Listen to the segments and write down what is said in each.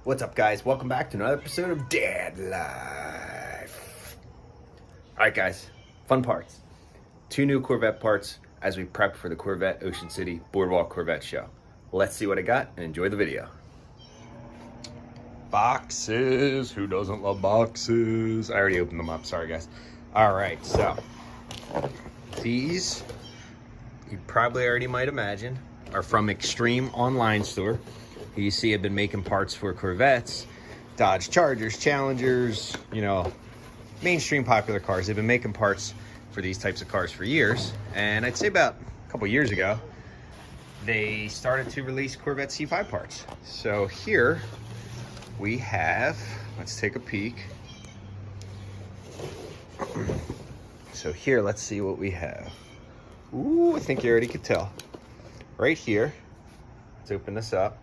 What's up, guys? Welcome back to another episode of Dad Life. Alright guys, fun parts. 2 new Corvette parts as we prep for the Corvette Ocean City Boardwalk Corvette show. Let's see what I got and enjoy the video. Boxes. Who doesn't love boxes? I already opened them up. Sorry, guys. Alright, so these, you probably already might imagine, are from Extreme Online Store. You see I've been making parts for Corvettes, Dodge Chargers, Challengers, you know, mainstream popular cars. They've been making parts for these types of cars for years. And I'd say about a couple years ago, they started to release Corvette C5 parts. So here we have, let's take a peek. So here, let's see what we have. Ooh, I think you already could tell. Right here, let's open this up.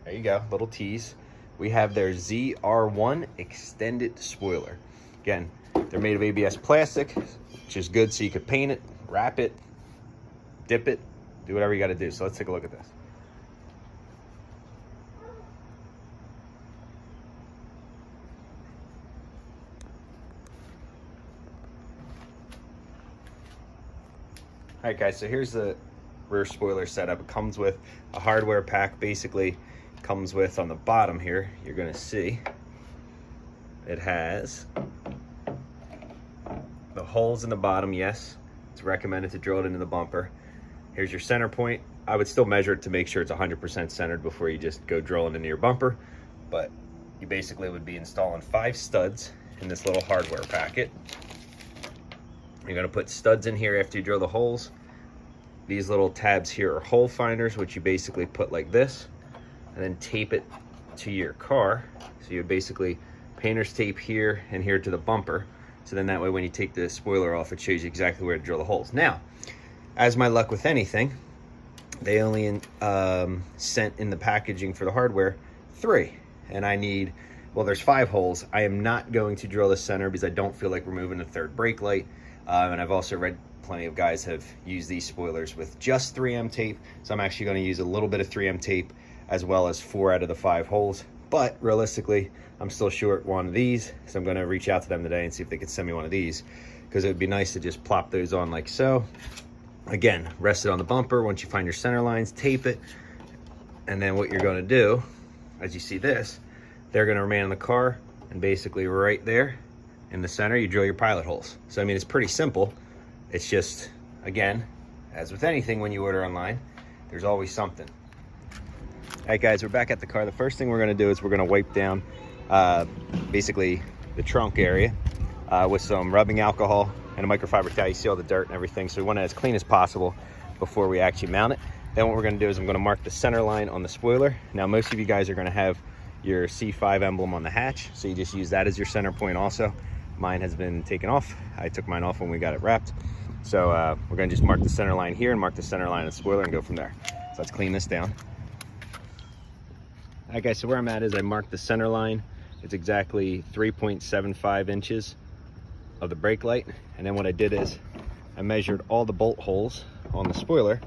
There you go, little tease. We have their ZR1 extended spoiler. Again, they're made of ABS plastic, which is good so you could paint it, wrap it, dip it, do whatever you gotta do. So let's take a look at this. All right, guys, so here's the rear spoiler setup. It comes with a hardware pack. Basically comes with, on the bottom here, you're gonna see it has the holes in the bottom. Yes, it's recommended to drill it into the bumper. Here's your center point. I would still measure it to make sure it's 100% centered before you just go drilling into your bumper, but you basically would be installing 5 studs in this little hardware packet. You're gonna put studs in here after you drill the holes. These little tabs here are hole finders, which you basically put like this and then tape it to your car. So you basically painter's tape here and here to the bumper. So then that way when you take the spoiler off, it shows you exactly where to drill the holes. Now, as my luck with anything, they only sent in the packaging for the hardware 3. And I need, well, there's 5 holes. I am not going to drill the center because I don't feel like removing the third brake light. And I've also read plenty of guys have used these spoilers with just 3M tape. So I'm actually going to use a little bit of 3M tape as well as 4 out of the 5 holes. But realistically, I'm still short one of these. So I'm going to reach out to them today and see if they could send me one of these, because it would be nice to just plop those on like so. Again, rest it on the bumper. Once you find your center lines, tape it. And then what you're going to do, as you see this, they're going to remain in the car, and basically right there in the center, you drill your pilot holes. So, I mean, it's pretty simple. It's just, again, as with anything when you order online, there's always something. All right, guys, we're back at the car. The first thing we're gonna do is we're gonna wipe down basically the trunk area with some rubbing alcohol and a microfiber towel. You see all the dirt and everything, so we want it as clean as possible before we actually mount it. Then what we're gonna do is I'm gonna mark the center line on the spoiler. Now, most of you guys are gonna have your C5 emblem on the hatch, so you just use that as your center point also. Mine has been taken off. I took mine off when we got it wrapped. So we're gonna just mark the center line here and mark the center line of the spoiler and go from there. So let's clean this down. All right, guys, so where I'm at is I marked the center line. It's exactly 3.75 inches of the brake light. And then what I did is I measured all the bolt holes on the spoiler.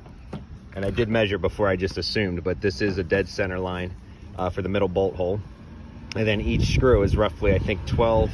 And I did measure before I just assumed, but this is a dead center line for the middle bolt hole. And then each screw is roughly, I think, 12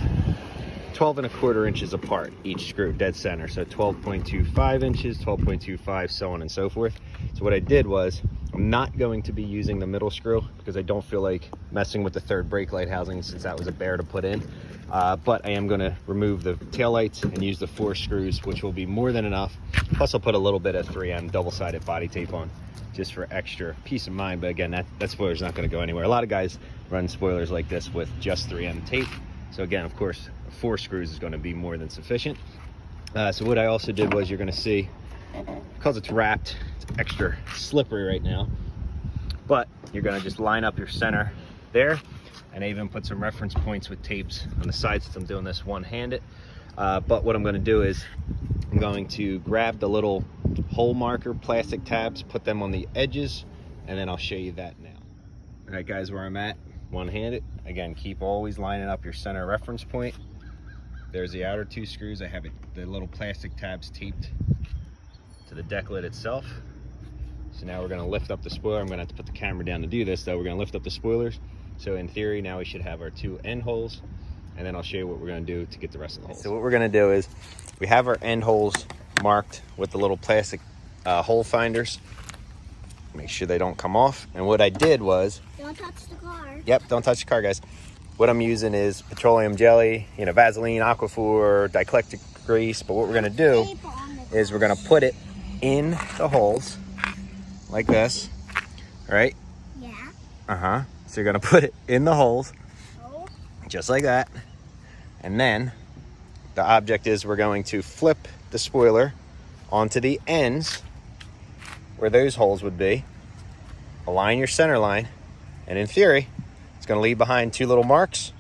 1/4 inches apart, each screw, dead center. So 12.25 inches, 12.25, so on and so forth. So what I did was, I'm not going to be using the middle screw because I don't feel like messing with the third brake light housing, since that was a bear to put in. But I am going to remove the taillights and use the 4 screws, which will be more than enough. Plus I'll put a little bit of 3M double-sided body tape on just for extra peace of mind. But again, that spoiler's not going to go anywhere. A lot of guys run spoilers like this with just 3M tape. So again, of course, 4 screws is going to be more than sufficient. So what I also did was, you're going to see, because it's wrapped, it's extra slippery right now, but you're going to just line up your center there. And I even put some reference points with tapes on the sides since I'm doing this one-handed. But what I'm going to do is I'm going to grab the little hole marker plastic tabs, put them on the edges, and then I'll show you that now. All right, guys, where I'm at, one-handed. Again, keep always lining up your center reference point. There's the outer 2 screws. I have the little plastic tabs taped to the deck lid itself. So now we're going to lift up the spoiler. I'm going to have to put the camera down to do this, though. We're going to lift up the spoilers. So in theory, now we should have our 2 end holes, and then I'll show you what we're gonna do to get the rest of the holes. So what we're gonna do is, we have our end holes marked with the little plastic hole finders. Make sure they don't come off. And what I did was... Don't touch the car. Yep, don't touch the car, guys. What I'm using is petroleum jelly, you know, Vaseline, Aquaphor, diclectic grease. But what we're gonna do is we're gonna put it in the holes like this, right? Yeah. So you're gonna put it in the holes, Oh. just like that. And then the object is we're going to flip the spoiler onto the ends where those holes would be. Align your center line, and in theory, it's gonna leave behind 2 little marks,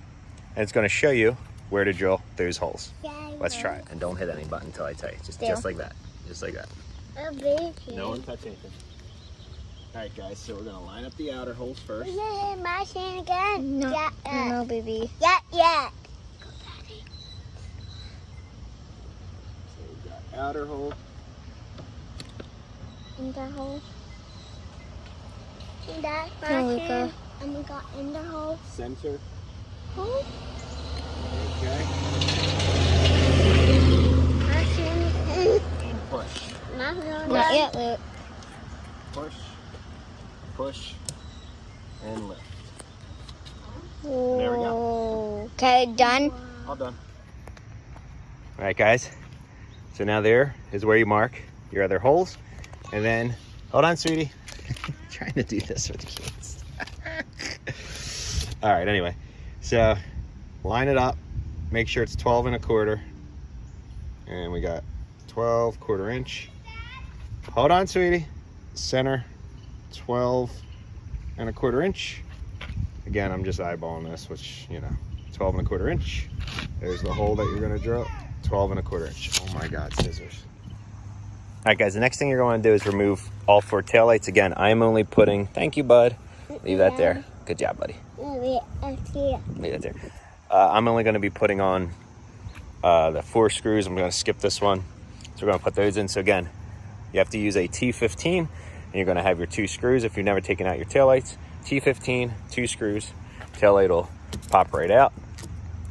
and it's gonna show you where to drill those holes. Let's try it. And don't hit any button until I tell you. Just like that. Just like that. No one touch anything. All right, guys, so we're gonna line up the outer holes first. We're gonna hit my hand again. No, no, baby. Yeah, yeah. So we've got outer hole. In the hole. In that There we go. hand. And we got in the hole. Center. Hole. Okay. My hand. And push. My hand. Not yet, Luke. Push. Push. And lift. Whoa. There we go. Okay, done. All done. All right, guys. So now there is where you mark your other holes. And then, hold on, sweetie. Trying to do this with the kids. All right, anyway. So line it up. Make sure it's 12 1/4. And we got 12 1/4 inch. Hold on, sweetie. Center, 12 1/4 inch. Again, I'm just eyeballing this, which, you know, 12 1/4 inch. There's the hole that you're gonna drill. 12 1/4 inch. Oh my God, scissors. All right, guys, the next thing you're going to do is remove all 4 taillights. Again, I'm only putting, thank you, bud. Leave that there. Good job, buddy. Leave that there. I'm only going to be putting on the 4 screws. I'm going to skip this one. So we're going to put those in. So again, you have to use a T15, and you're going to have your 2 screws. If you've never taken out your taillights, T15, 2 screws, taillight will pop right out.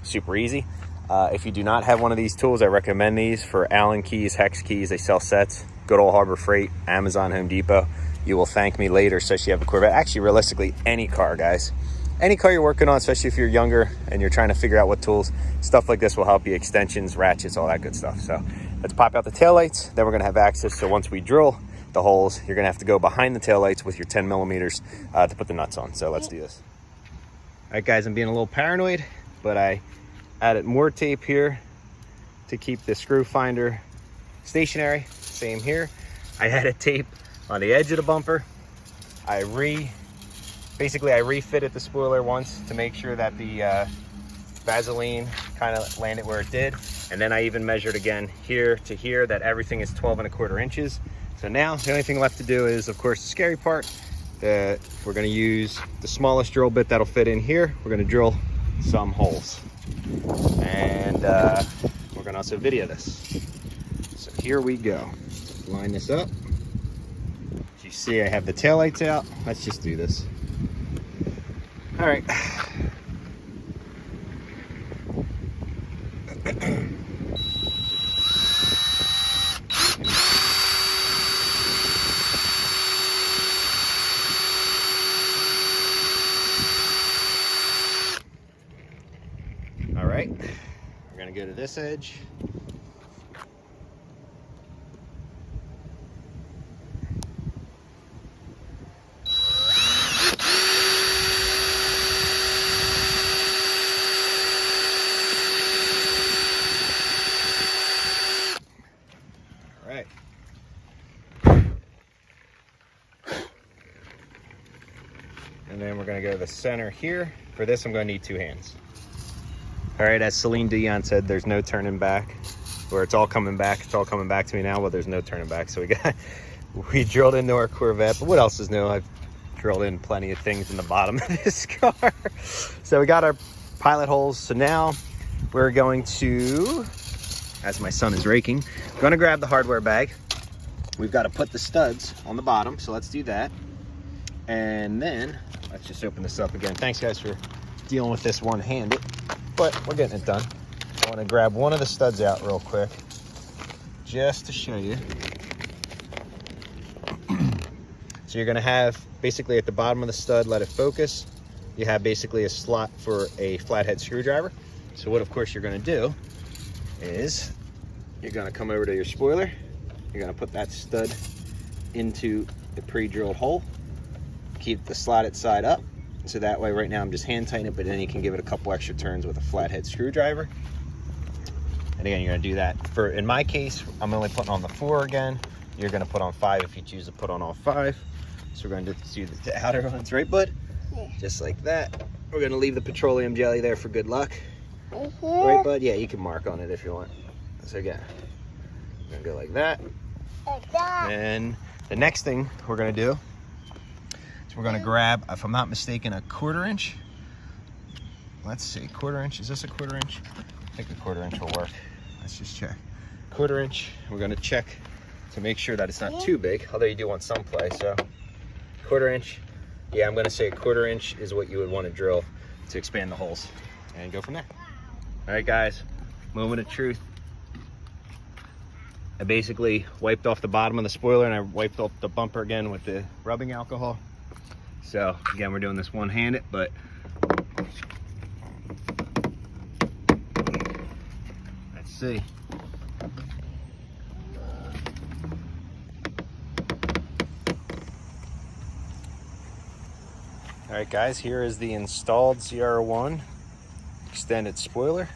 Super easy. If you do not have one of these tools, I recommend these for Allen keys, hex keys. They sell sets. Good old Harbor Freight, Amazon, Home Depot. You will thank me later, especially if you have a Corvette. Actually, realistically, any car, guys. Any car you're working on, especially if you're younger and you're trying to figure out what tools, stuff like this will help you. Extensions, ratchets, all that good stuff. So let's pop out the taillights. Then we're going to have access. So once we drill the holes, you're going to have to go behind the taillights with your 10 millimeters to put the nuts on. So let's do this. All right, guys, I'm being a little paranoid, but I added more tape here to keep the screw finder stationary. Same here. I added tape on the edge of the bumper. I refitted the spoiler once to make sure that the Vaseline kind of landed where it did. And then I even measured again here to here that everything is 12 1/4 inches. So now the only thing left to do is, of course, the scary part. We're going to use the smallest drill bit that'll fit in here. We're going to drill some holes. And we're going to also video this. So here we go. Line this up. As you see, I have the taillights out. Let's just do this. All right. All right, we're gonna go to this edge. All right. And then we're gonna go to the center here. For this, I'm gonna need 2 hands. All right, as Celine Dion said, there's no turning back, or it's all coming back. It's all coming back to me now. Well, there's no turning back. So we drilled into our Corvette, but what else is new? I've drilled in plenty of things in the bottom of this car. So we got our pilot holes. So now we're going to, as my son is raking, we're gonna grab the hardware bag. We've got to put the studs on the bottom. So let's do that. And then let's just open this up again. Thanks guys for dealing with this one-handed, but we're getting it done. I want to grab one of the studs out real quick just to show you. So you're going to have basically at the bottom of the stud, let it focus, you have basically a slot for a flathead screwdriver. So what of course you're going to do is you're going to come over to your spoiler, you're going to put that stud into the pre-drilled hole, keep the slotted side up, so that way right now I'm just hand tightening it, but then you can give it a couple extra turns with a flathead screwdriver. And again, you're going to do that for, in my case, I'm only putting on the 4 again. You're going to put on 5 if you choose to put on all 5. So we're going to do the outer ones, right bud? Yeah. Just like that. We're going to leave the petroleum jelly there for good luck. Right bud? Yeah, you can mark on it if you want. So again, we're going to go like that. Like that. And the next thing we're going to do is we're going to grab, if I'm not mistaken, a 1/4 inch. Let's see, 1/4 inch. Is this a 1/4 inch? I think a 1/4 inch will work. Let's just check. 1/4 inch. We're going to check to make sure that it's not too big, although you do want some play. So 1/4 inch. Yeah, I'm going to say a 1/4 inch is what you would want to drill to expand the holes and go from there. All right, guys, moment of truth. I basically wiped off the bottom of the spoiler and I wiped off the bumper again with the rubbing alcohol. So again, we're doing this one-handed, but let's see. All right, guys, here is the installed ZR1 extended spoiler.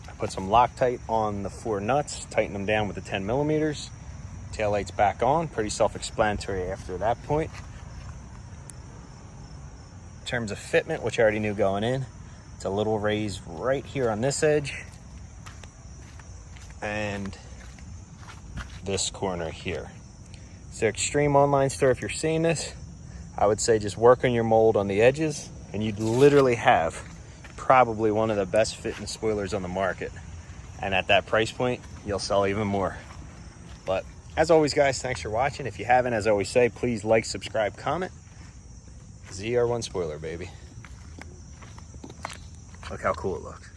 I put some Loctite on the 4 nuts, tighten them down with the 10 millimeters. Taillight's back on, pretty self-explanatory after that point. In terms of fitment, which I already knew going in, it's a little raised right here on this edge and this corner here. So Extreme Online Store, if you're seeing this, I would say just work on your mold on the edges and you'd literally have probably one of the best fitting spoilers on the market. And at that price point, you'll sell even more. But as always, guys, thanks for watching. If you haven't, as I always say, please like, subscribe, comment. ZR1 spoiler, baby. Look how cool it looks.